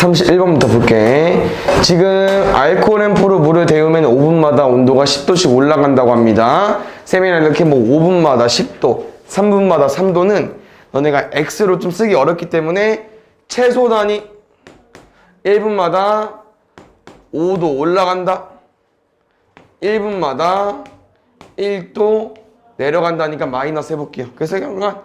31번부터 볼게. 지금 알코올 앰프로 물을 데우면 5분마다 온도가 10도씩 올라간다고 합니다. 쌤이랑 이렇게 뭐 5분마다 10도, 3분마다 3도는 너네가 X로 좀 쓰기 어렵기 때문에 최소 단위 1분마다 5도 올라간다. 1분마다 1도 내려간다니까 마이너스 해볼게요. 그래서 약간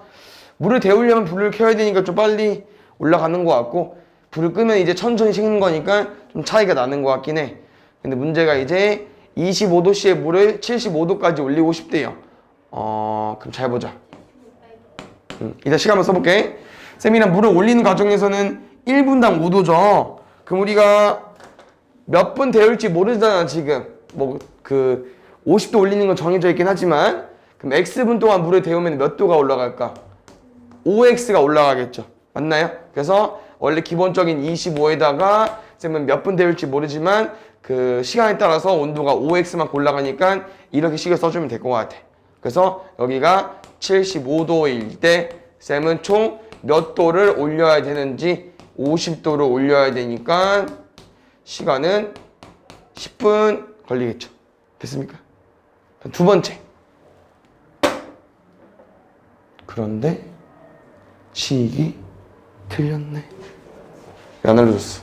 물을 데우려면 불을 켜야 되니까 좀 빨리 올라가는 것 같고, 불을 끄면 이제 천천히 식는 거니까 좀 차이가 나는 것 같긴 해. 근데 문제가 이제 25도씨의 물을 75도까지 올리고 싶대요. 그럼 잘 보자. 이따 시간 한번 써볼게. 쌤이랑 물을 올리는 과정에서는 1분당 5도죠. 그럼 우리가 몇 분 데울지 모르잖아, 지금. 뭐, 50도 올리는 건 정해져 있긴 하지만, 그럼 X분 동안 물을 데우면 몇 도가 올라갈까? 5X가 올라가겠죠. 맞나요? 그래서 원래 기본적인 25에다가 쌤은 몇 분 데울지 모르지만 그 시간에 따라서 온도가 5X만 올라가니까 이렇게 식을 써주면 될 것 같아. 그래서 여기가 75도일 때 쌤은 총 몇 도를 올려야 되는지 50도를 올려야 되니까 시간은 10분 걸리겠죠. 됐습니까? 두 번째. 그런데 식이 틀렸네. 안 알려줬어.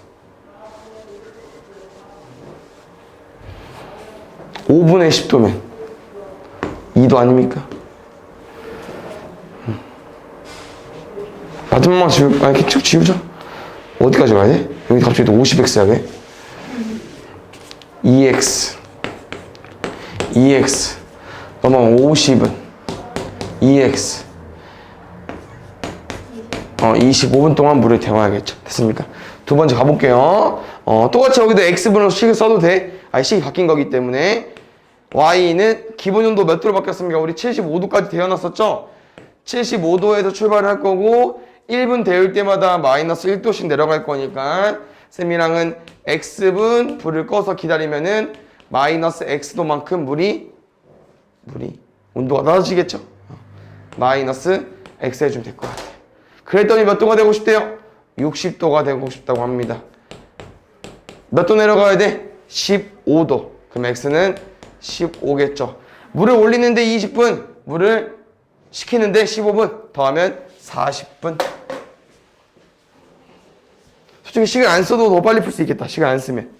5분의 10도면 2도 아닙니까? 마지막만 이렇게 쭉 지우자. 어디까지 가야 돼? 여기 갑자기 또 50x 해야 돼? 2x 넘어가면 50은 2x 25분 동안 물을 데워야겠죠. 됐습니까? 두 번째 가볼게요. 똑같이 여기도 x분으로 식을 써도 돼. 식이 바뀐 거기 때문에. y는 기본 온도 몇 도로 바뀌었습니까? 우리 75도까지 데워놨었죠? 75도에서 출발을 할 거고 1분 데울 때마다 마이너스 1도씩 내려갈 거니까 쌤이랑은 x분 불을 꺼서 기다리면은 마이너스 x도만큼 물이 온도가 낮아지겠죠? 마이너스 x 해주면 될 것 같아요. 그랬더니 몇 도가 되고 싶대요? 60도가 되고 싶다고 합니다. 몇 도 내려가야 돼? 15도. 그럼 x는 15겠죠. 물을 올리는데 20분, 물을 식히는데 15분, 더하면 40분. 솔직히 시간 안 써도 더 빨리 풀 수 있겠다. 시간 안 쓰면.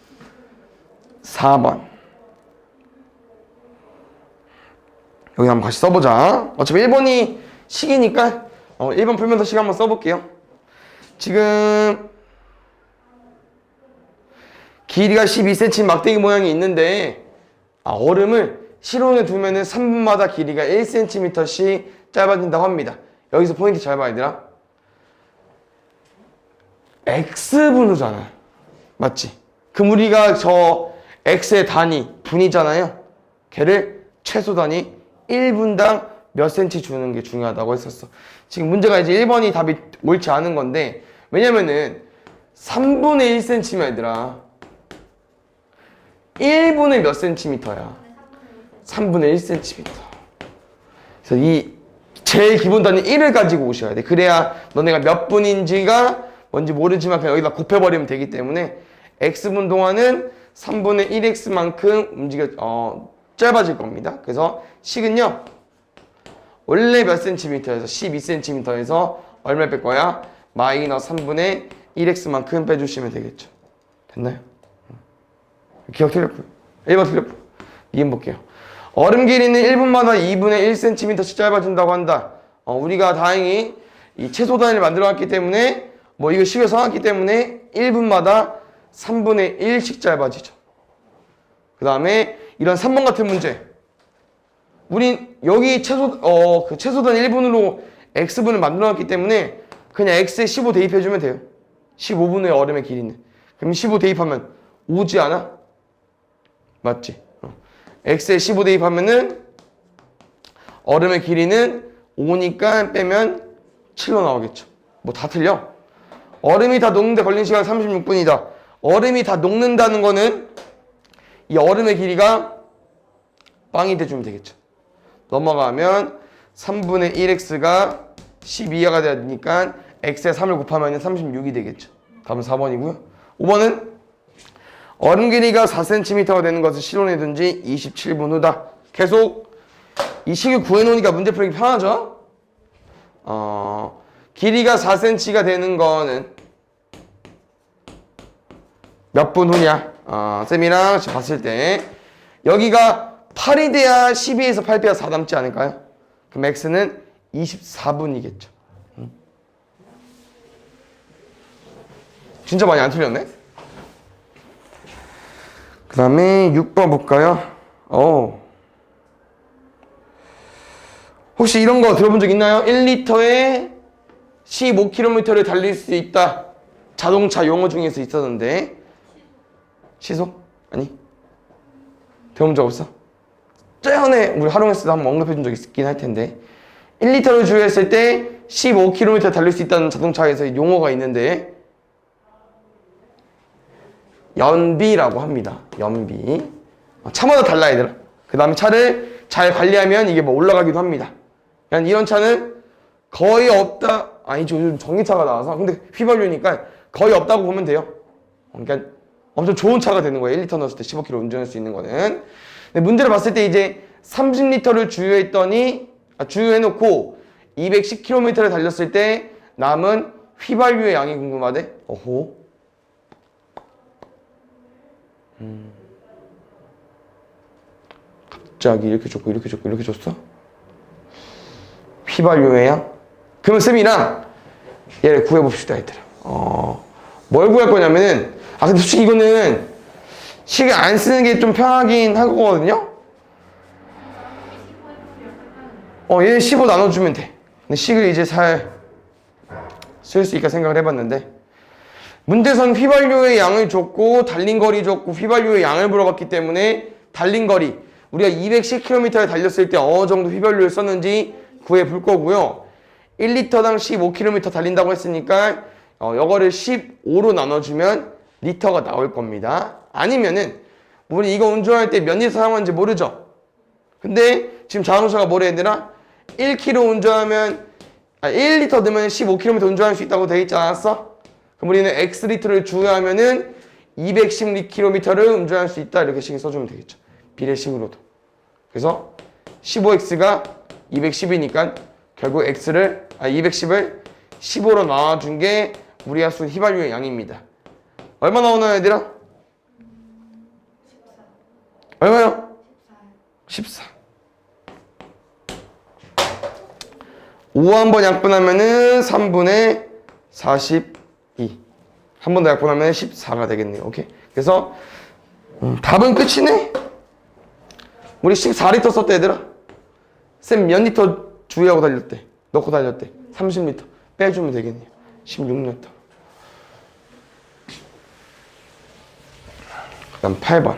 4번. 여기 한번 같이 써보자. 어차피 1번이 식이니까 1번 풀면서 시간 한번 써볼게요. 지금 길이가 12cm 막대기 모양이 있는데 얼음을 실온에 두면은 3분마다 길이가 1cm씩 짧아진다고 합니다. 여기서 포인트 잘 봐야 되나? X분이잖아. 맞지? 그럼 우리가 저 X의 단위, 분이잖아요. 걔를 최소 단위 1분당 몇 cm 주는 게 중요하다고 했었어. 지금 문제가 이제 1번이 답이 옳지 않은 건데, 왜냐면은 3분의 1cm면 얘들아 1분의 몇 cm야? 3분의 1cm. 그래서 이 제일 기본 단위 1을 가지고 오셔야 돼. 그래야 너네가 몇 분인지가 뭔지 모르지만 그냥 여기다 곱해버리면 되기 때문에 x분 동안은 3분의 1x만큼 짧아질 겁니다. 그래서 식은요, 원래 몇 cm에서 12cm에서 얼마 뺄 거야? 마이너스 3분의 1x만큼 빼주시면 되겠죠. 됐나요? 기억 틀렸고요. 1번 틀렸고요. 2번 볼게요. 얼음 길이는 1분마다 2분의 1cm씩 짧아진다고 한다. 우리가 다행히 이 최소 단위를 만들어놨기 때문에 이거 식을 써놨기 때문에 1분마다 3분의 1씩 짧아지죠. 그 다음에 이런 3번 같은 문제. 우린 여기 최소 단위 1분으로 x분을 만들어놨기 때문에 그냥 x에 15 대입해주면 돼요. 15분의 얼음의 길이는. 그럼 15 대입하면 5지 않아? 맞지? x에 15 대입하면은 얼음의 길이는 5니까 빼면 7로 나오겠죠. 다 틀려. 얼음이 다 녹는데 걸린 시간 36분이다. 얼음이 다 녹는다는 거는 이 얼음의 길이가 빵이 돼주면 되겠죠. 넘어가면 3분의 1x가 12가 되니까 x에 3을 곱하면 36이 되겠죠. 답은 4번이고요. 5번은 얼음 길이가 4cm가 되는 것을 실온해둔 지 27분 후다. 계속 이 식을 구해놓으니까 문제 풀기 편하죠? 길이가 4cm가 되는 거는 몇 분 후냐? 쌤이랑 봤을 때 여기가 8이 돼야 12에서 8 빼야 4 남지 않을까요? 그럼 x는 24분이겠죠. 진짜 많이 안 틀렸네? 그 다음에 6번 볼까요? 혹시 이런 거 들어본 적 있나요? 1리터에 15km를 달릴 수 있다. 자동차 용어 중에서 있었는데 시속? 아니 들어본 적 없어? 전에 우리 활용했을 때 한번 언급해 준 적 있긴 할 텐데 1리터를 주유했을 때 15km 달릴 수 있다는 자동차에서 용어가 있는데 연비라고 합니다. 연비. 차마다 달라 얘들아. 그 다음에 차를 잘 관리하면 이게 뭐 올라가기도 합니다. 그냥 이런 차는 거의 없다. 아니죠. 요즘 전기차가 나와서. 근데 휘발유니까 거의 없다고 보면 돼요. 그러니까 엄청 좋은 차가 되는 거예요. 1리터 넣었을 때 15km 운전할 수 있는 거는. 근데 문제를 봤을 때 이제 30리터를 주유해놓고 210km를 달렸을 때 남은 휘발유의 양이 궁금하대. 어호. 갑자기 이렇게 줬고 이렇게 줬고 이렇게 줬어? 휘발유의 양? 그러면 쌤이랑 얘를 구해봅시다 얘들아. 뭘 구할 거냐면은 근데 솔직히 이거는 식을 안 쓰는 게 좀 편하긴 할 거거든요? 얘 15 나눠주면 돼. 근데 식을 이제 잘 쓸 수 있까 생각을 해봤는데 문제선 휘발유의 양을 줬고 달린 거리 줬고 휘발유의 양을 물어봤기 때문에 달린 거리 우리가 210km를 달렸을 때 어느 정도 휘발유를 썼는지 구해볼 거고요. 1리터당 15km 달린다고 했으니까 이거를 15로 나눠주면 리터가 나올 겁니다. 아니면은 우리 이거 운전할 때 몇 리터 사용하는지 모르죠? 근데 지금 자동차가 뭐래 얘들아? 1km 운전하면 1리터 넣으면 15km 운전할 수 있다고 되어 있지 않았어? 그럼 우리는 X리터를 주유하면은 210km를 운전할 수 있다. 이렇게 식 써주면 되겠죠. 비례식으로도. 그래서 15X가 210이니까 결국 210을 15로 나눠준 게 우리가 쓴 휘발유의 양입니다. 얼마 나오나요, 얘들아? 14. 얼마요? 14. 5 한 번 약분하면은 3분의 42. 한 번 더 약분하면 14가 되겠네요. 오케이. 그래서 답은 끝이네. 우리 14리터 썼대 얘들아. 쌤 몇 리터 주유하고 달렸대? 넣고 달렸대? 30리터. 빼주면 되겠네요. 16리터. 그 다음 8번.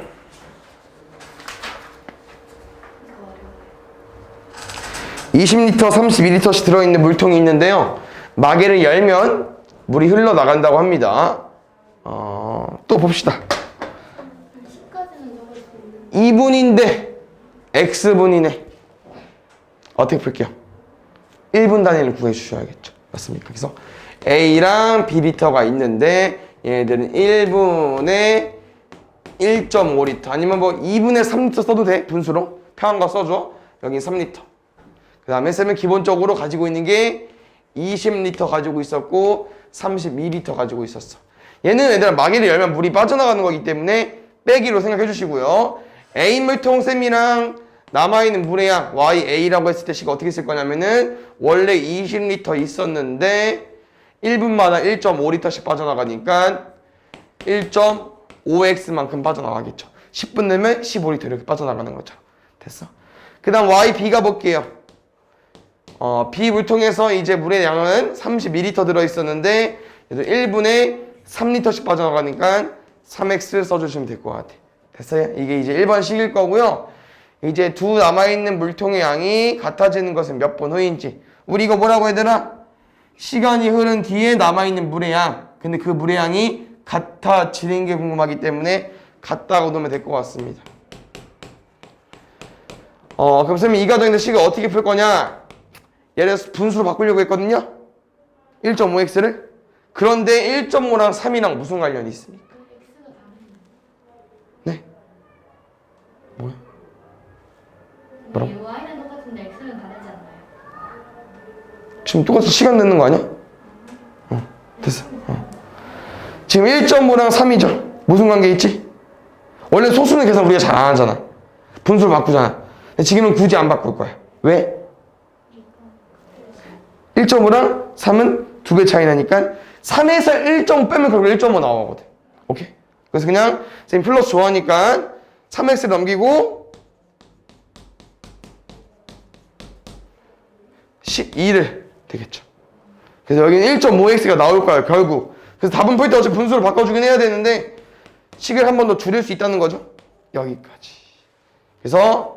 이 20리터, 32리터씩 들어있는 물통이 있는데요. 마개를 열면 물이 흘러나간다고 합니다. 또 봅시다. 2분인데 X분이네. 어떻게 풀게요? 1분 단위를 구해주셔야겠죠. 맞습니까? 그래서 A랑 B리터가 있는데 얘네들은 1분에 1.5리터 아니면 뭐 2분에 3리터 써도 돼. 분수로. 편한 거 써줘. 여긴 3리터. 그 다음에 쌤은 기본적으로 가지고 있는 게 20리터 가지고 있었고 32리터 가지고 있었어. 얘는 얘들아 마개를 열면 물이 빠져나가는 거기 때문에 빼기로 생각해 주시고요. A 물통 쌤이랑 남아있는 물의 양 YA라고 했을 때 식 어떻게 쓸 거냐면은 원래 20리터 있었는데 1분마다 1.5리터씩 빠져나가니까 1.5X만큼 빠져나가겠죠. 10분 내면 15리터 이렇게 빠져나가는 거죠. 됐어? 그 다음 YB가 볼게요. B 물통에서 이제 물의 양은 32리터 들어있었는데 1분에 3리터씩 빠져나가니까 3X 써주시면 될 것 같아. 됐어요? 이게 이제 1번 식일 거고요. 이제 두 남아있는 물통의 양이 같아지는 것은 몇 분 후인지. 우리 이거 뭐라고 얘들아? 시간이 흐른 뒤에 남아있는 물의 양. 근데 그 물의 양이 같아지는 게 궁금하기 때문에 같다고 놓으면 될 것 같습니다. 그럼 선생님 이 과정에서 식을 어떻게 풀 거냐? 예를 들어서 분수로 바꾸려고 했거든요. 1.5x를. 그런데 1.5랑 3이랑 무슨 관련이 있습니까? 네? 뭐야? 뭐라고? y는 똑같은데 x는 다르지 않나요? 지금 똑같이 시간 내는 거 아니야? 됐어. 지금 1.5랑 3이죠. 무슨 관계 있지? 원래 소수는 계산 우리가 잘 안 하잖아. 분수를 바꾸잖아. 근데 지금은 굳이 안 바꿀 거야. 왜? 1.5랑 3은 2배 차이 나니까 3에서 1.5 빼면 결국 1.5 나오거든. 오케이? 그래서 그냥 선생님 플러스 좋아하니까 3x를 넘기고 12를 되겠죠. 그래서 여기는 1.5x가 나올 거야 결국. 그래서 답은 풀 때 어차피 분수를 바꿔주긴 해야 되는데 식을 한 번 더 줄일 수 있다는 거죠. 여기까지. 그래서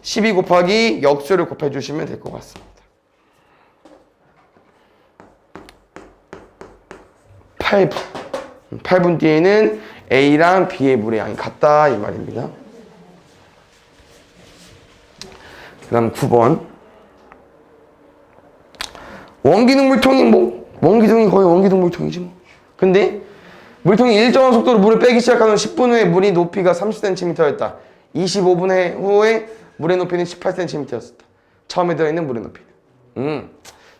12 곱하기 역수를 곱해주시면 될 것 같습니다. 8분. 8분 뒤에는 A랑 B의 물의 양이 같다 이 말입니다. 그 다음 9번. 원기둥 물통이 원기둥이 거의 원기둥 물통이지 뭐. 근데 물통이 일정한 속도로 물을 빼기 시작하는 10분 후에 물이 높이가 30cm였다. 25분 후에 물의 높이는 18cm였었다. 처음에 들어있는 물의 높이는.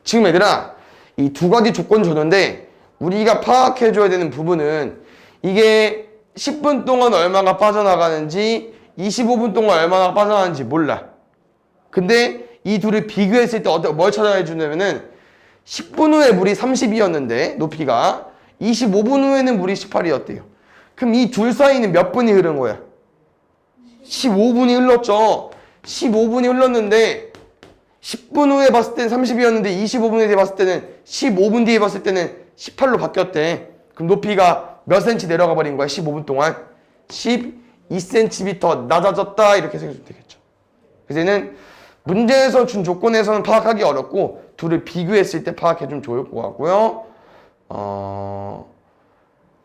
지금 얘들아 이 두 가지 조건 줬는데 우리가 파악해줘야 되는 부분은 이게 10분 동안 얼마가 빠져나가는지 25분 동안 얼마나 빠져나가는지 몰라. 근데 이 둘을 비교했을 때 뭘 찾아야 주냐면은 10분 후에 물이 30이었는데 높이가 25분 후에는 물이 18이었대요. 그럼 이 둘 사이는 몇 분이 흐른 거야? 15분이 흘렀죠. 15분이 흘렀는데 10분 후에 봤을 때는 30이었는데 25분 뒤에 봤을 때는 15분 뒤에 봤을 때는 18로 바뀌었대. 그럼 높이가 몇 cm 내려가 버린 거야? 15분 동안 12cm 낮아졌다 이렇게 생각하면 되겠죠. 그래서 얘는 문제에서 준 조건에서는 파악하기 어렵고 둘을 비교했을 때 파악해주면 좋을 것 같고요.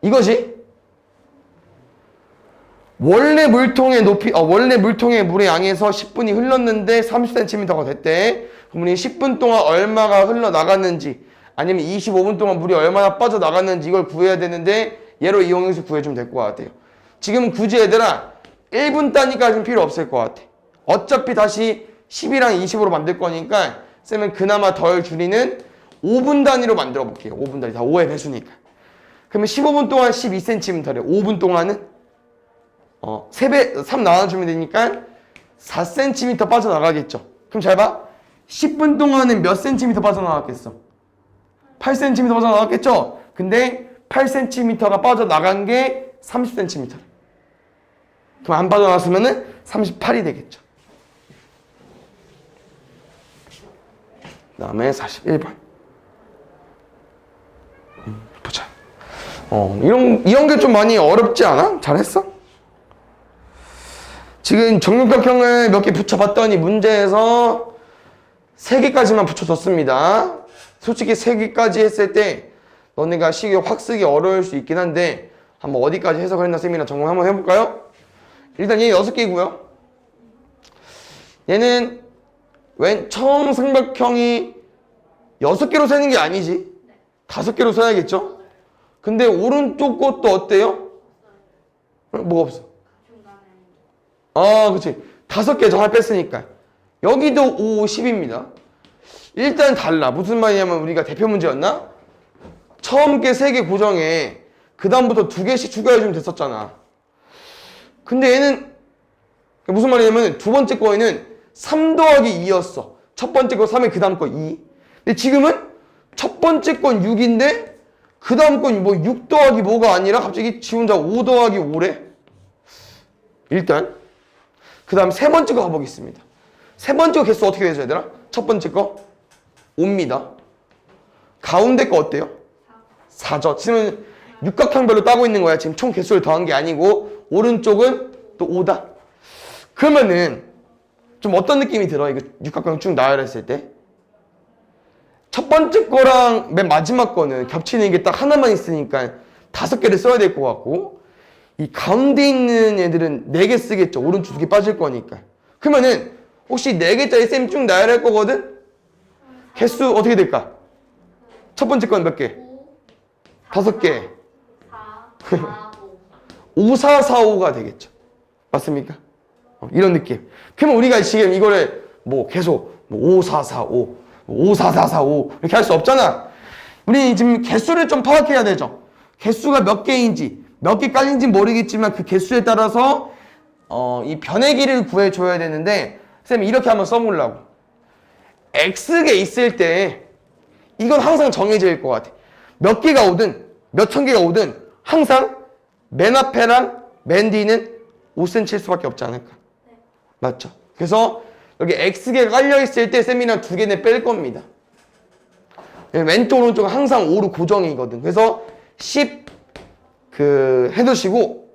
이것이 원래 물통의 높이, 원래 물통의 물의 양에서 10분이 흘렀는데 30cm가 됐대. 그러면 10분 동안 얼마가 흘러나갔는지 아니면 25분 동안 물이 얼마나 빠져나갔는지 이걸 구해야 되는데 얘로 이용해서 구해주면 될 것 같아요. 지금 굳이 얘들아 1분 단위까지는 필요 없을 것 같아. 어차피 다시 10이랑 20으로 만들 거니까 쌤은 그나마 덜 줄이는 5분 단위로 만들어 볼게요. 5분 단위 다 5의 배수니까. 그러면 15분 동안 12cm래. 5분 동안은 3배, 3 나눠주면 되니까 4cm 빠져나가겠죠. 그럼 잘 봐. 10분 동안은 몇 cm 빠져나갔겠어? 8cm 빠져나갔겠죠? 근데 8cm가 빠져나간 게 30cm. 그럼 안 빠져나갔으면 38이 되겠죠. 그 다음에 41번. 보자. 이런 게 좀 많이 어렵지 않아? 잘했어? 지금 정육각형을 몇 개 붙여봤더니 문제에서 3개까지만 붙여줬습니다. 솔직히 3개까지 했을 때 너네가 시계 확 쓰기 어려울 수 있긴 한데 한번 어디까지 해석을 했나 쌤이랑 점검 한번 해볼까요? 일단 얘 6개이고요. 얘는 처음 삼각형이 6개로 세는 게 아니지. 5개로 써야겠죠? 근데 오른쪽 것도 어때요? 뭐가 없어? 그치. 5개 하나 뺐으니까. 여기도 5, 10입니다. 일단 달라. 무슨 말이냐면 우리가 대표 문제였나? 처음 게 3개 고정에 그 다음부터 2개씩 추가해주면 됐었잖아. 근데 얘는 무슨 말이냐면 두 번째 거에는 3 더하기 2였어. 첫 번째 거 3에 그 다음 거 2. 근데 지금은 첫 번째 건 6인데 그 다음 건 뭐 6 더하기 뭐가 아니라 갑자기 지 혼자 5 더하기 5래. 일단 그 다음 세 번째 거 가보겠습니다. 세 번째 거 개수 어떻게 되죠 얘들아? 첫 번째 거 5입니다. 가운데 거 어때요? 4죠. 지금 육각형별로 따고 있는 거야. 지금 총 개수를 더한 게 아니고 오른쪽은 또 5다. 그러면은 좀 어떤 느낌이 들어? 이거 육각형 쭉 나열했을 때 첫 번째 거랑 맨 마지막 거는 겹치는 게 딱 하나만 있으니까 5개를 써야 될 것 같고 이 가운데 있는 애들은 4개 쓰겠죠. 오른쪽 2개 빠질 거니까. 그러면은 혹시 4개짜리 쌤 쭉 나열할 거거든? 개수 어떻게 될까? 첫 번째 건 몇 개? 5개. 4, 4, 5. 5445가 되겠죠. 맞습니까? 이런 느낌. 그러면 우리가 지금 이거를 뭐 계속 뭐 5445, 54445 이렇게 할 수 없잖아. 우리 지금 개수를 좀 파악해야 되죠. 개수가 몇 개인지, 몇 개 깔린지 모르겠지만 그 개수에 따라서 이 변의 길이를 구해줘야 되는데 쌤이 이렇게 한번 써보려고. X개 있을 때 이건 항상 정해져 있을 것 같아. 몇 개가 오든 몇 천 개가 오든 항상 맨 앞에랑 맨 뒤는 5cm일 수밖에 없지 않을까? 네. 맞죠? 그래서 여기 X개가 깔려있을 때 쌤이랑 2개는 뺄 겁니다. 왼쪽 오른쪽은 항상 5로 고정이거든. 그래서 10 해두시고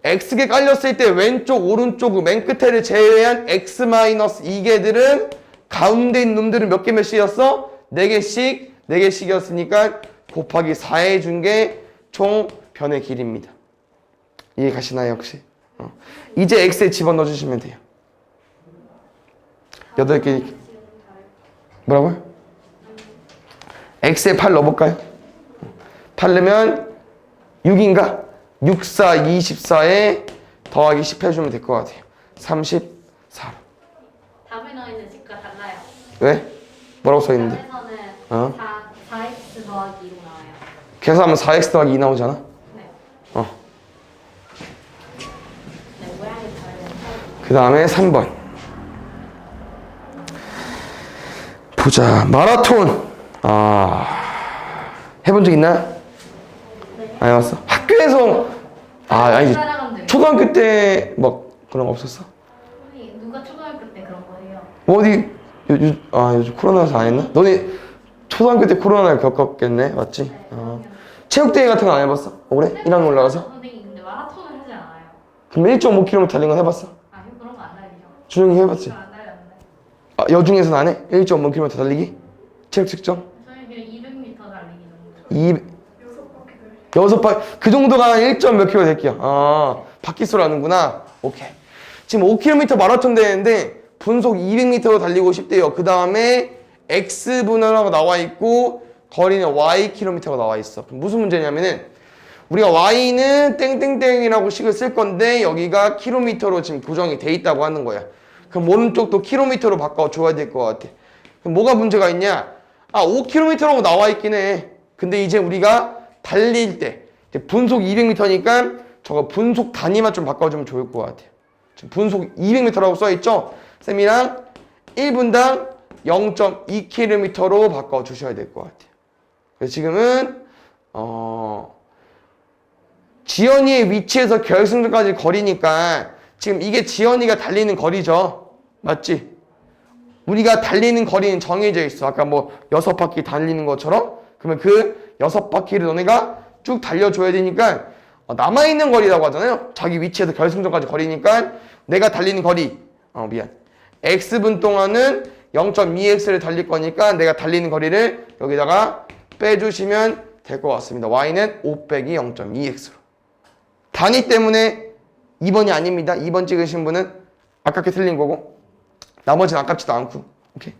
X개 깔렸을 때 왼쪽 오른쪽 맨 끝에를 제외한 X-2개들은 가운데 있는 놈들은 몇 개 몇씩이었어? 4개씩 4개씩이었으니까 곱하기 4해 준 게 총 변의 길이입니다. 이해 가시나요 혹시? 이제 X에 집어넣어 주시면 돼요. 8개. 뭐라고요? X에 8 넣어볼까요? 8 넣으면 6인가? 6, 4, 24에 더하기 10 해주면 될 것 같아요. 34. 답에 나와 있는 집과 달라요. 왜? 뭐라고 써있는데? 답에서는 어? 4x 더하기 2로 나와요. 계산하면 4x 더하기 2 나오잖아? 네. 어. 네, 모양이 다르죠. 그 다음에 3번. 보자. 마라톤. 해본 적 있나? 네. 안 해봤어? 학교에서, 아니, 따라가면 돼요. 초등학교 때 막 그런 거 없었어? 아니, 누가 초등학교 때 그런 거 해요? 어디, 요즘 코로나라서 안 했나? 너네 초등학교 때 코로나를 겪었겠네? 맞지? 네. 그러면. 체육대회 같은 거 안 해봤어? 올해? 1학년 올라가서? 선생님 근데 마라톤을 하지 않아요. 그럼 1.5km 달린 건 해봤어? 아, 그런 거 안 달리죠. 준영이 해봤지? 안 달렸는데. 여중에서는 안 해? 1.5km 달리기? 체육 측정? 저희 그냥 200m 달리기 정도. 6바퀴, 그 정도가 1점 몇 킬로 될게요. 바퀴수로 하는구나. 오케이. 지금 5km 마라톤 대회인데 분속 200m로 달리고 싶대요. 그 다음에 X분할하고 나와 있고 거리는 Ykm가 나와 있어. 그럼 무슨 문제냐면은 우리가 Y는 땡땡땡이라고 식을 쓸 건데 여기가 킬로미터로 지금 고정이 돼 있다고 하는 거야. 그럼 오른쪽도 킬로미터로 바꿔줘야 될 것 같아. 그럼 뭐가 문제가 있냐? 5km라고 나와 있긴 해. 근데 이제 우리가 달릴 때 이제 분속 200m니까 저거 분속 단위만 좀 바꿔주면 좋을 것 같아요. 지금 분속 200m라고 써있죠? 쌤이랑 1분당 0.2km로 바꿔주셔야 될 것 같아요. 그래서 지금은 지연이의 위치에서 결승점까지 거리니까 지금 이게 지연이가 달리는 거리죠. 맞지? 우리가 달리는 거리는 정해져 있어. 아까 뭐 6바퀴 달리는 것처럼. 그러면 그 6바퀴를 너네가 쭉 달려줘야 되니까 남아있는 거리라고 하잖아요. 자기 위치에서 결승점까지 거리니까 내가 달리는 거리 X분 동안은 0.2X를 달릴 거니까 내가 달리는 거리를 여기다가 빼주시면 될 것 같습니다. Y는 5 빼기 0.2X로. 단위 때문에 2번이 아닙니다. 2번 찍으신 분은 아깝게 틀린 거고 나머지는 아깝지도 않고. 오케이.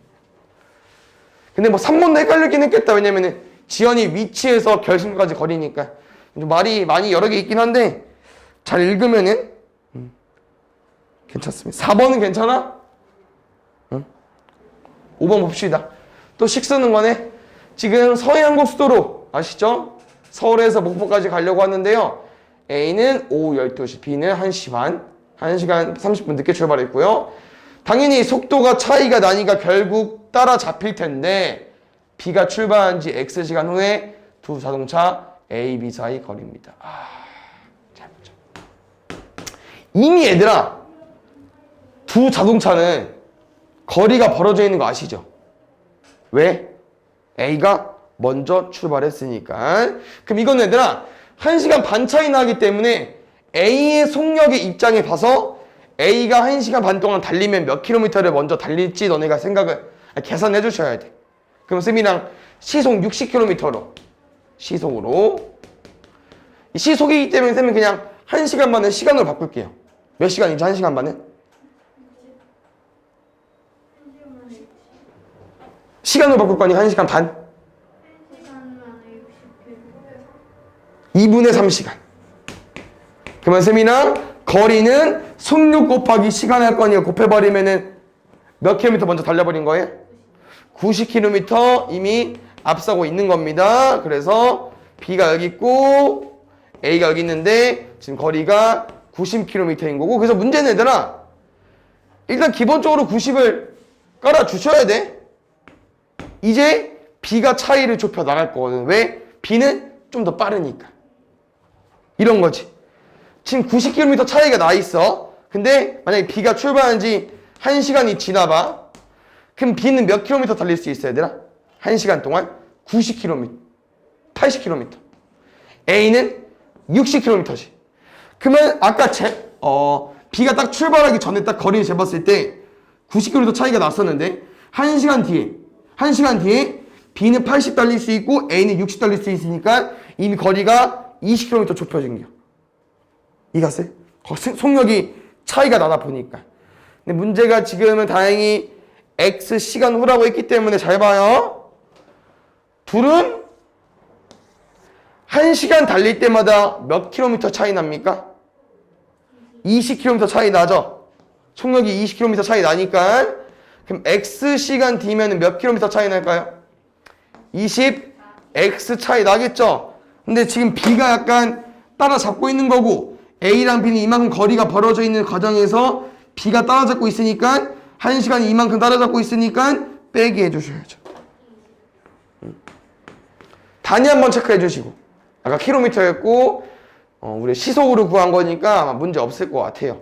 근데 뭐 3번도 헷갈리긴 했겠다. 왜냐면은 지연이 위치에서 결승까지 거리니까 말이 많이 여러 개 있긴 한데 잘 읽으면은 괜찮습니다. 4번은 괜찮아? 5번 봅시다. 또 식 쓰는 거네. 지금 서해안고속도로 아시죠? 서울에서 목포까지 가려고 하는데요. A는 오후 12시, B는 1시 반, 1시간 30분 늦게 출발했고요. 당연히 속도가 차이가 나니까 결국 따라잡힐 텐데 B가 출발한 지 X시간 후에 두 자동차 A, B 사이 거리입니다. 잘 보죠. 이미 얘들아 두 자동차는 거리가 벌어져 있는 거 아시죠? 왜? A가 먼저 출발했으니까. 그럼 이건 얘들아 1시간 반 차이 나기 때문에 A의 속력의 입장에 봐서 A가 1시간 반 동안 달리면 몇 킬로미터를 먼저 달릴지 너네가 계산해 주셔야 돼. 그럼 쌤이랑 시속 60km로 시속으로 시속이기 때문에 쌤은 그냥 1시간 반을 시간으로 바꿀게요. 몇 시간이죠? 1시간 반은? 시간으로 바꿀 거니 1시간 반? 1시간 만에 60km. 2분의 3시간. 그러면 쌤이랑 거리는 속력 곱하기 시간 할 거니까 곱해버리면은 몇 킬로미터 먼저 달려버린 거예요? 90km 이미 앞서고 있는 겁니다. 그래서 B가 여기 있고 A가 여기 있는데 지금 거리가 90km인 거고, 그래서 문제는 얘들아 일단 기본적으로 90을 깔아주셔야 돼. 이제 B가 차이를 좁혀 나갈 거거든. 왜? B는 좀 더 빠르니까. 이런 거지. 지금 90km 차이가 나 있어. 근데 만약에 B가 출발한 지 1시간이 지나봐. 그럼 B는 몇 킬로미터 달릴 수 있어 얘들아? 1시간 동안 90km, 80km. A는 60km지. 그러면 아까 B가 딱 출발하기 전에 딱 거리를 재봤을 때 90km 차이가 났었는데 1시간 뒤에 B는 80 달릴 수 있고 A는 60 달릴 수 있으니까 이미 거리가 20km 좁혀진 거야. 이해갔어요? 속력이 차이가 나다 보니까. 근데 문제가 지금은 다행히 X 시간 후라고 했기 때문에 잘 봐요. 둘은 1시간 달릴 때마다 몇 킬로미터 차이 납니까? 20km 차이 나죠? 속력이 20km 차이 나니까. 그럼 X 시간 뒤면 몇 킬로미터 차이 날까요? 20X 차이 나겠죠? 근데 지금 B가 약간 따라잡고 있는 거고 A랑 B는 이만큼 거리가 벌어져 있는 과정에서 B가 따라잡고 있으니까 1시간이 이만큼 따라잡고 있으니까 빼기 해주셔야죠. 단위 한번 체크해 주시고, 아까 킬로미터였고 우리 시속으로 구한 거니까 아마 문제 없을 것 같아요.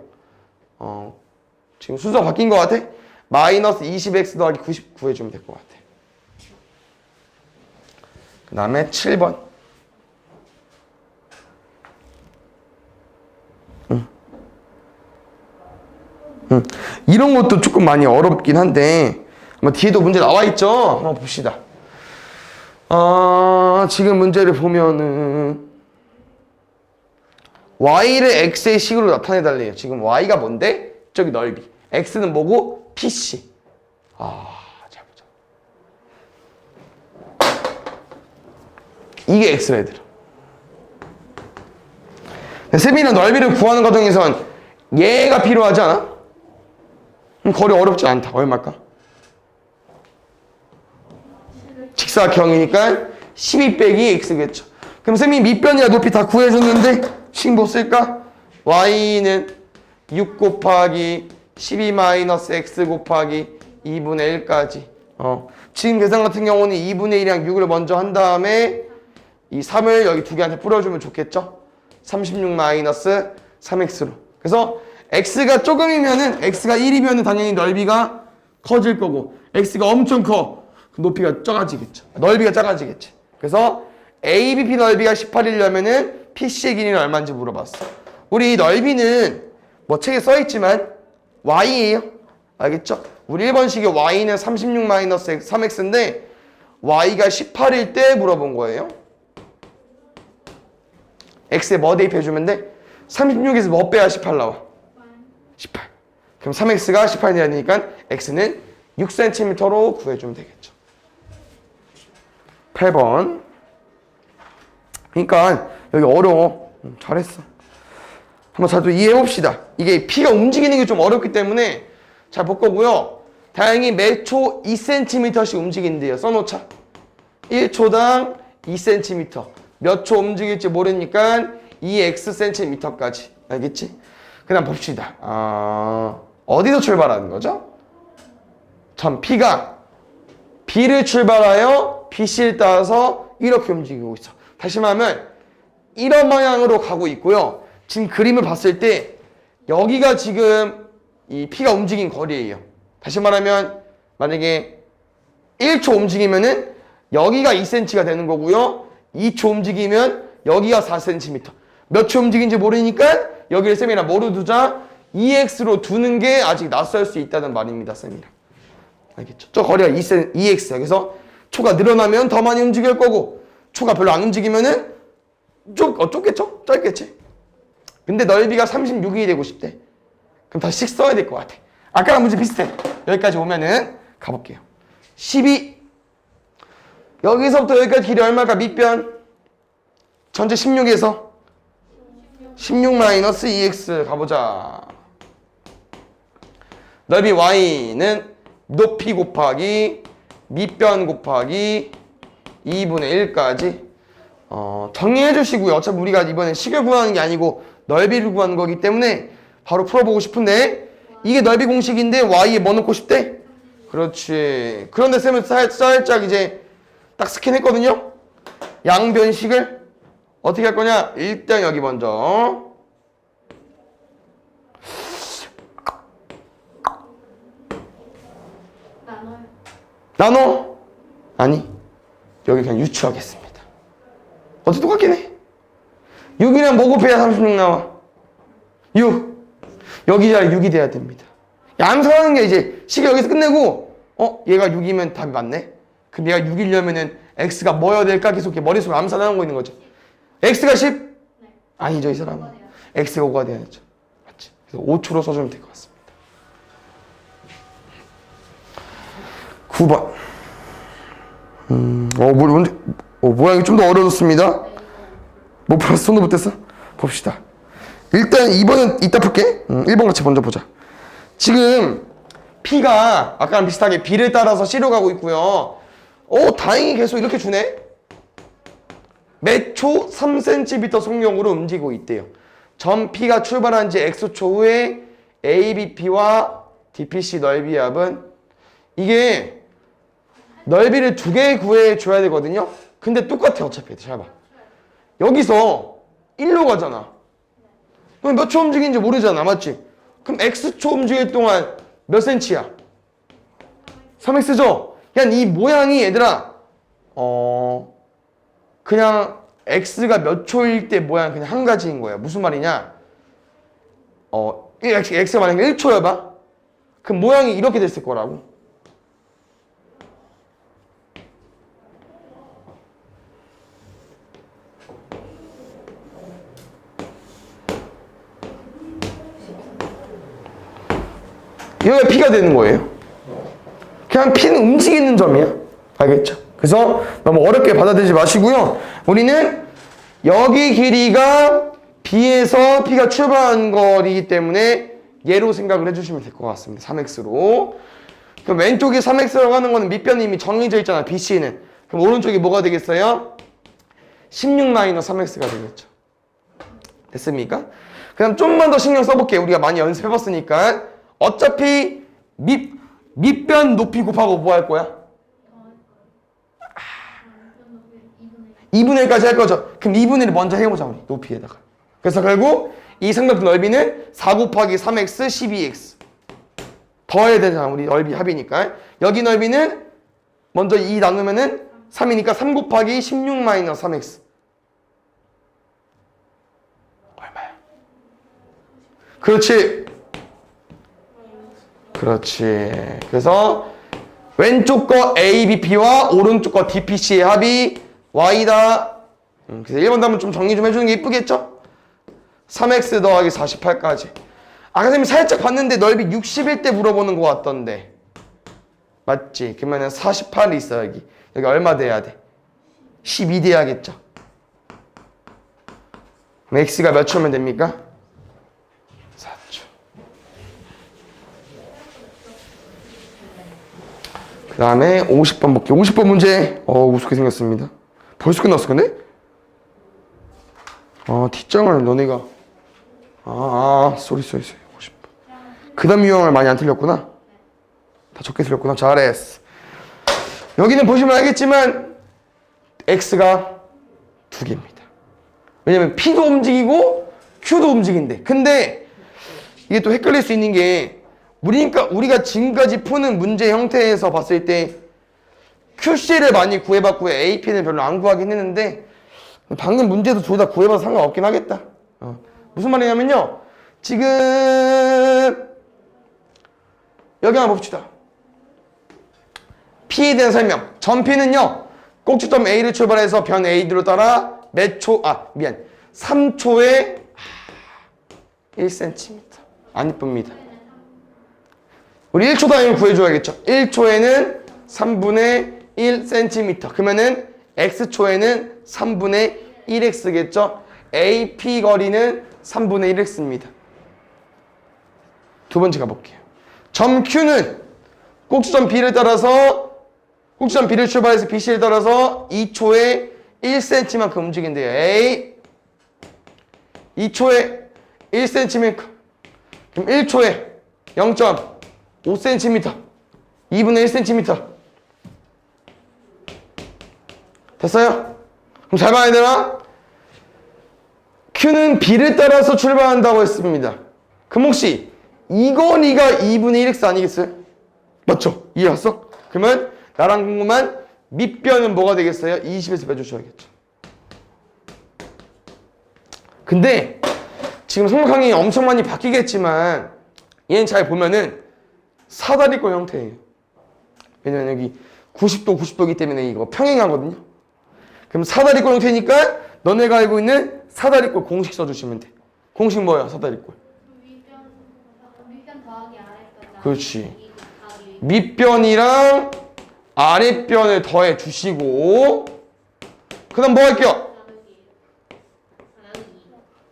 지금 순서 바뀐 것 같아? 마이너스 20x 더하기 90 구해주면 될 것 같아. 그 다음에 7번. 이런 것도 조금 많이 어렵긴 한데 아마 뒤에도 문제 나와 있죠? 한번 봅시다. 지금 문제를 보면은 y를 x의 식으로 나타내달래요. 지금 y가 뭔데? 저기 넓이. x는 뭐고? PC. 잘 보자. 이게 x라 얘들아. 셈이나 넓이를 구하는 과정에선 얘가 필요하지 않아? 거리 어렵지 않다. 얼마일까? 직사각형이니까 12 빼기 x겠죠. 그럼 쌤이 밑변이랑 높이 다 구해줬는데 식 뭐 쓸까? y는 6 곱하기 12 마이너스 x 곱하기 2분의 1까지. 지금 계산 같은 경우는 2분의 1이랑 6을 먼저 한 다음에 이 3을 여기 두 개한테 뿌려주면 좋겠죠? 36 마이너스 3x로. 그래서 x가 조금이면은, x가 1이면은 당연히 넓이가 커질 거고, x가 엄청 커. 높이가 작아지겠죠. 넓이가 작아지겠지. 그래서 ABP 넓이가 18이려면은 PC의 길이는 얼마인지 물어봤어. 우리 이 넓이는 뭐 책에 써있지만 Y예요. 알겠죠? 우리 1번식의 Y는 36 마이너스 3X인데 Y가 18일 때 물어본 거예요. X에 뭐 대입해주면 돼? 36에서 뭐 빼야 18 나와? 18. 그럼 3X가 18이라니까 X는 6cm로 구해주면 되겠죠. 8번. 그러니까 여기 어려워. 잘했어. 한번 잘 또 이해해봅시다. 이게 P가 움직이는 게 좀 어렵기 때문에 잘 볼 거고요. 다행히 매 초 2cm씩 움직인대요. 써놓자. 1초당 2cm. 몇 초 움직일지 모르니까 2x cm까지. 알겠지? 그 다음 봅시다. 어디서 출발하는 거죠? 전 P가 B를 출발하여 BC를 따라서 이렇게 움직이고 있어. 다시 말하면 이런 방향으로 가고 있고요. 지금 그림을 봤을 때 여기가 지금 이 P가 움직인 거리예요. 다시 말하면 만약에 1초 움직이면은 여기가 2cm가 되는 거고요. 2초 움직이면 여기가 4cm. 몇 초 움직인지 모르니까 여기를 쌤이랑 뭐로 두자? 2x로 두는 게 아직 낯설 수 있다는 말입니다. 쌤이랑. 알겠죠? 저 거리가 2x야. 그래서 초가 늘어나면 더 많이 움직일 거고 초가 별로 안 움직이면은 좁겠죠? 짧겠지? 근데 넓이가 36이 되고 싶대. 그럼 다시 식 써야 될 것 같아. 아까랑 문제 비슷해. 여기까지 오면은 가볼게요. 12. 여기서부터 여기까지 길이 얼마일까? 밑변 전체 16에서 16 마이너스 2x 가보자. 넓이 y는 높이 곱하기 밑변 곱하기 2분의 1까지 정리해 주시고요. 어차피 우리가 이번에 식을 구하는 게 아니고 넓이를 구하는 거기 때문에 바로 풀어보고 싶은데 이게 넓이 공식인데 y에 뭐 넣고 싶대? 그렇지. 그런데 쌤은 살짝 이제 딱 스캔했거든요. 양변식을 어떻게 할 거냐? 일단 여기 먼저 나눠요. 나눠? 아니 여기 그냥 유추하겠습니다. 어떻게 똑같긴 해. 6이랑 뭐 곱해야 36 나와? 6. 여기 자리 6이 돼야 됩니다. 암산하는 게 이제 식을 여기서 끝내고 얘가 6이면 답이 맞네? 그럼 얘가 6이려면은 x가 뭐여야 될까? 계속 이렇게 머릿속에 암산하는 거 있는 거죠. x가 10? 네. 아니죠, 이 사람은. x가 5가 돼야죠. 맞지? 그래서 5초로 써주면 될 것 같습니다. 9번. 모양이 좀 더 어려졌습니다. 뭐 플러스 손도 못했어? 봅시다. 일단 2번은 이따 풀게. 1번 같이 먼저 보자. 지금 P가 아까랑 비슷하게 B를 따라서 C로 가고 있고요. 다행히 계속 이렇게 주네. 매 초 3cm 속력으로 움직이고 있대요. 점 P가 출발한 지 X초 후에 ABP와 DPC 넓이 합은 이게 넓이를 두 개 구해줘야 되거든요. 근데 똑같아 어차피. 잘 봐. 여기서 1로 가잖아. 그럼 몇 초 움직이는지 모르잖아. 맞지? 그럼 X초 움직일 동안 몇 센치야? 3X죠? 그냥 이 모양이 얘들아 그냥 X가 몇 초일 때 모양 그냥 한 가지인 거야. 무슨 말이냐? X가 만약에 1초여봐? 그럼 모양이 이렇게 됐을 거라고. 여기가 P가 되는 거예요. 그냥 P는 움직이는 점이야. 알겠죠? 그래서 너무 어렵게 받아들이지 마시고요. 우리는 여기 길이가 B에서 P가 출발한 거리이기 때문에 얘로 생각을 해주시면 될 것 같습니다. 3x로. 그럼 왼쪽이 3x라고 하는 거는 밑변이 이미 정해져 있잖아. BC는. 그럼 오른쪽이 뭐가 되겠어요? 16-3x가 되겠죠. 됐습니까? 그럼 좀만 더 신경 써볼게요. 우리가 많이 연습해봤으니까. 어차피 밑변 높이 곱하고 뭐 할 거야? 2분의 1까지 할 거죠. 그럼 2분의 1 먼저 해보자 우리 높이에다가. 그래서 결국 이 삼각형 넓이는 4 곱하기 3x 12x 더해야 되잖아. 우리 넓이 합이니까. 여기 넓이는 먼저 2 나누면은 3이니까 3 곱하기 16-3x 얼마야? 그렇지. 그렇지. 그래서 왼쪽 거 ABP와 오른쪽 거 DPC의 합이 Y다. 그래서 1번 답은 좀 정리 좀 해주는 게 이쁘겠죠? 3x 더하기 48까지. 아까 선생님이 살짝 봤는데 넓이 60일 때 물어보는 것 같던데. 맞지? 그러면 48이 있어 여기. 여기 얼마 돼야 돼? 12 돼야겠죠? 그럼 x가 몇 초면 됩니까? 4초. 그 다음에 50번 볼게요. 50번 문제. 우습게 생겼습니다. 벌써 끝났어 근데? 뒷장을 너네가 쏘리 50번. 그 다음 유형을 많이 안 틀렸구나. 다 적게 틀렸구나. 잘했어. 여기는 보시면 알겠지만 x가 두 개입니다. 왜냐면 p도 움직이고 q도 움직인대. 근데 이게 또 헷갈릴 수 있는 게 우리가 지금까지 푸는 문제 형태에서 봤을 때 QC를 많이 구해봤고 AP는 별로 안 구하긴 했는데 방금 문제도 둘 다 구해봐서 상관없긴 하겠다. 무슨 말이냐면요. 지금 여기 한번 봅시다. P에 대한 설명. 점 P는요. 꼭지점 A를 출발해서 변 AD로 따라 3초에 1cm. 안 이쁩니다. 우리 1초 단위로 구해줘야겠죠. 1초에는 3분의 1cm. 그러면은 X초에는 3분의 1x겠죠? AP 거리는 3분의 1x입니다. 두 번째 가볼게요. 점 Q는 꼭지점 B를 따라서 꼭지점 B를 출발해서 BC를 따라서 2초에 1cm만큼 움직인대요. A 2초에 1cm 그럼 1초에 0.5cm 2분의 1cm 됐어요? 그럼 잘 봐야 되나? Q는 B를 따라서 출발한다고 했습니다. 그럼 혹시 이 거리가 2분의 1x 아니겠어요? 맞죠? 이해 왔어? 그러면 나랑 궁금한 밑변은 뭐가 되겠어요? 20에서 빼주셔야겠죠. 근데 지금 삼각형이 엄청 많이 바뀌겠지만 얘는 잘 보면은 사다리꼴 형태예요. 왜냐면 여기 90도 90도이기 때문에 이거 평행하거든요. 그럼 사다리꼴 형태니까 너네가 알고 있는 사다리꼴 공식 써주시면 돼. 공식 뭐야 사다리꼴? 밑변 더하기 아랫변. 그렇지. 밑변이랑 아랫변을 더해 주시고 그 다음 뭐 할게요?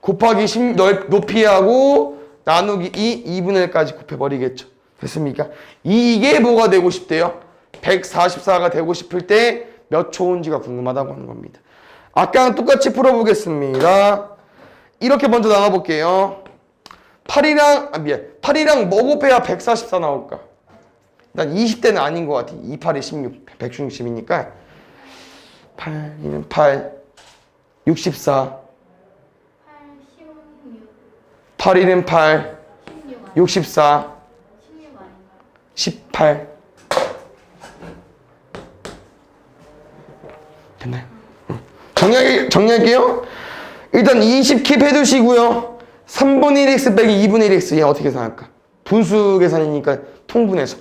곱하기 10 높이하고 나누기 2분의 1까지 곱해버리겠죠. 됐습니까? 이게 뭐가 되고 싶대요? 144가 되고 싶을 때 몇 초인지가 궁금하다고 하는 겁니다. 아까랑 똑같이 풀어보겠습니다. 이렇게 먼저 나눠볼게요. 8이랑 뭐 곱해야 144 나올까? 일단 20대는 아닌 것 같아. 2, 8이 16, 160이니까 8이면 8, 64 8, 16 8, 1은 8, 64 18 됐나요? 정리할게요. 일단 20 킵 해두시고요. 3분의 1x 빼기 2분의 1x 얘 어떻게 계산할까? 분수 계산이니까 통분해서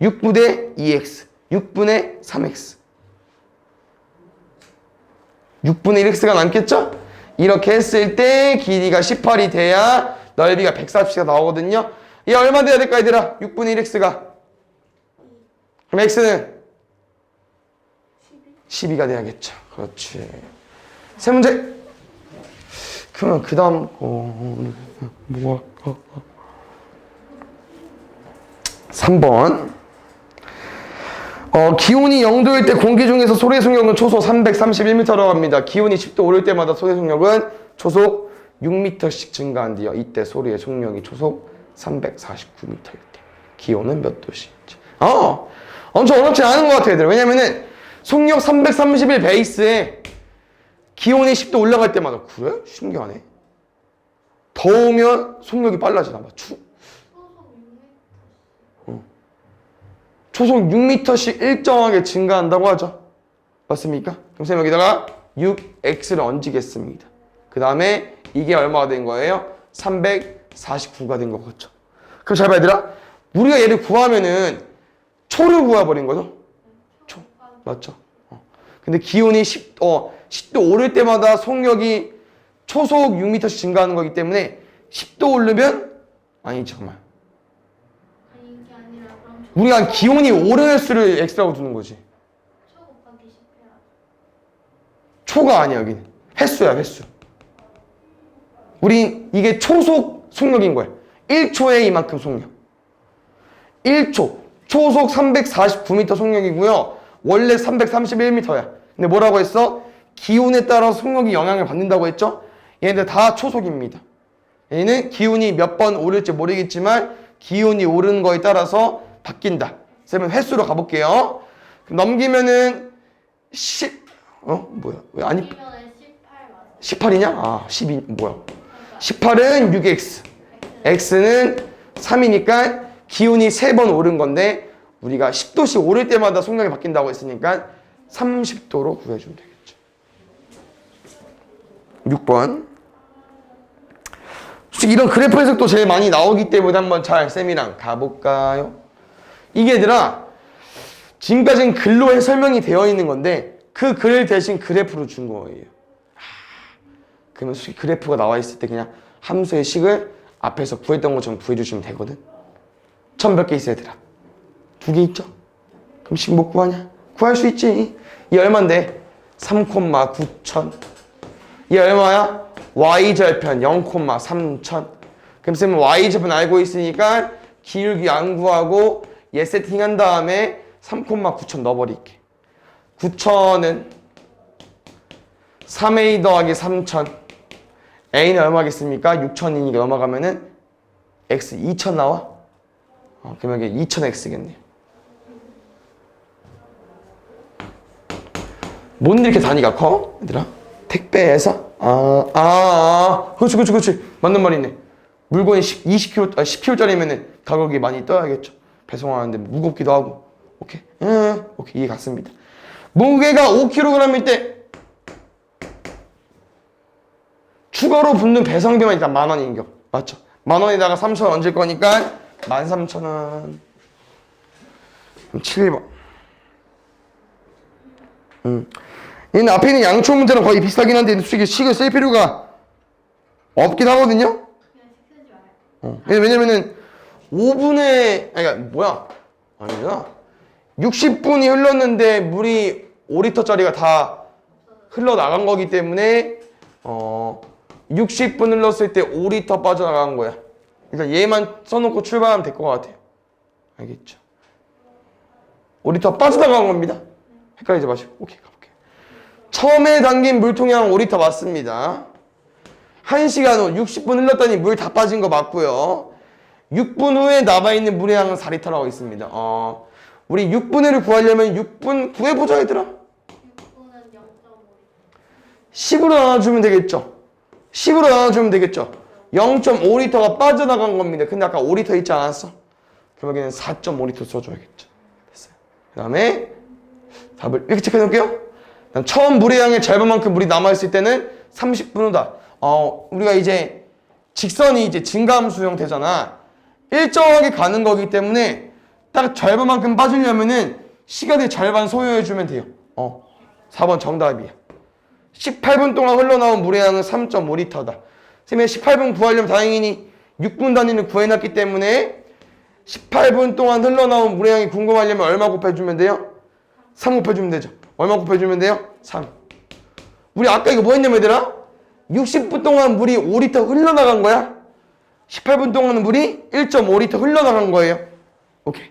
6분의 2x 6분의 3x 6분의 1x가 남겠죠? 이렇게 했을 때 길이가 18이 돼야 넓이가 140가 나오거든요. 얘 얼마 돼야 될까 얘들아? 6분의 1x가 그럼 x는 12가 돼야겠죠. 그렇지. 세 문제. 그러면 그 다음 뭐 할까? 3번. 기온이 0도일 때 공기 중에서 소리 속력은 초속 331m라고 합니다. 기온이 10도 오를 때마다 소리 속력은 초속 6m씩 증가한대요. 이때 소리의 속력이 초속 349m일 때. 기온은 몇 도시인지. 엄청 어렵지 않은 것 같아요, 얘들. 왜냐면은 속력 331 베이스에 기온이 10도 올라갈 때마다 그래? 신기하네. 더우면 속력이 빨라지나 봐. 초속 6m씩 일정하게 증가한다고 하죠. 맞습니까? 그럼 선생님 여기다가 6x를 얹겠습니다. 그 다음에 이게 얼마가 된 거예요? 349가 된 거겠죠. 그럼 잘 봐 얘들아. 우리가 얘를 구하면은 초를 구해버린 거죠? 초. 맞죠? 근데 기온이 10도 오를 때마다 속력이 초속 6m씩 증가하는 거기 때문에 10도 오르면 아니 잠깐만. 아니 이게 아니라 그럼 우리가 기온이 오르는 수를 x라고 두는 거지. 초 곱하기 10 해야 초가 아니야 여기는. 횟수야 횟수. 우린 이게 초속 속력인 거야. 1초에 이만큼 속력. 1초. 초속 349m 속력이고요. 원래 331m야. 근데 뭐라고 했어? 기온에 따라 속력이 영향을 받는다고 했죠? 얘네들 다 초속입니다. 얘는 기온이 몇 번 오를지 모르겠지만 기온이 오르는 거에 따라서 바뀐다. 그러면 횟수로 가볼게요. 넘기면은 10 뭐야? 왜 아니 18 맞아. 18이냐? 12 뭐야? 18은 6x x는 3이니까 기온이 3번 오른 건데 우리가 10도씩 오를 때마다 속력이 바뀐다고 했으니까 30도로 구해주면 되겠죠. 6번. 솔직히 이런 그래프 해석도 제일 많이 나오기 때문에 한번 잘 쌤이랑 가볼까요? 이게 얘들아 지금까지는 글로 설명이 되어 있는 건데 그 글 대신 그래프로 준 거예요. 그러면 솔직히 그래프가 나와 있을 때 그냥 함수의 식을 앞에서 구했던 것처럼 구해주시면 되거든. 천 몇 개 있어 얘들아? 2개 있죠? 그럼 식 못 구하냐? 구할 수 있지. 이 얼만데? 3,9천 얘 얼마야? y절편 0,3000. 그럼 쌤은 y절편 알고 있으니까 기울기 안 구하고 얘 세팅한 다음에 3,9000 넣어버릴게. 9000은 3a 더하기 3000. a는 얼마겠습니까? 6000이니까 넘어가면은 x 2000 나와? 그러면 이게 2000x겠네요. 뭔데 이렇게 단위가 커? 얘들아? 택배에서? 그렇지. 맞는 말이네. 물건이 10kg짜리면은 가격이 많이 떠야겠죠. 배송하는데 무겁기도 하고. 오케이? 오케이. 이해 갔습니다. 무게가 5kg일 때 추가로 붙는 배송비만 일단 10,000원인겨. 맞죠? 10,000원에다가 3,000원 얹을 거니까 13,000원. 그럼 7번. 얘는 앞에 있는 양초 문제랑 거의 비슷하긴 한데 솔직히 식을 쓸 필요가 없긴 하거든요. 그냥 시키지 말아요. 왜냐면은 5분에 아니야 60분이 흘렀는데 물이 5리터짜리가 다 흘러나간 거기 때문에 60분 흘렀을 때 5리터 빠져나간 거야. 일단 얘만 써놓고 출발하면 될 것 같아요. 알겠죠? 5리터 빠져나간 겁니다. 헷갈리지 마시고. 오케이, 가볼게요. 처음에 담긴 물통량 5리터 맞습니다. 1시간 후 60분 흘렀더니 물 다 빠진 거 맞고요. 6분 후에 남아있는 물의 양은 4리터라고 있습니다. 우리 6분의를 구하려면 6분 구해보자 얘들아. 6분은 0.5. 10으로 나눠주면 되겠죠. 10으로 나눠주면 되겠죠. 0.5리터가 빠져나간 겁니다. 근데 아까 5리터 있지 않았어? 그럼 여기는 4.5리터 써줘야겠죠. 됐어요. 그 다음에 답을 이렇게 체크해 놓을게요. 처음 물의 양의 절반만큼 물이 남아있을 때는 30분 후다. 우리가 이제 직선이 이제 증가함수 형태잖아. 일정하게 가는 거기 때문에 딱 절반만큼 빠지려면은 시간의 절반 소요해주면 돼요. 4번 정답이야. 18분 동안 흘러나온 물의 양은 3.5리터다. 선생님이 18분 구하려면 다행히 6분 단위를 구해놨기 때문에 18분 동안 흘러나온 물의 양이 궁금하려면 얼마 곱해주면 돼요? 3 곱해주면 되죠. 얼마 곱해주면 돼요? 3. 우리 아까 이거 뭐 했냐면 얘들아? 60분 동안 물이 5리터 흘러나간 거야. 18분 동안은 물이 1.5리터 흘러나간 거예요. 오케이.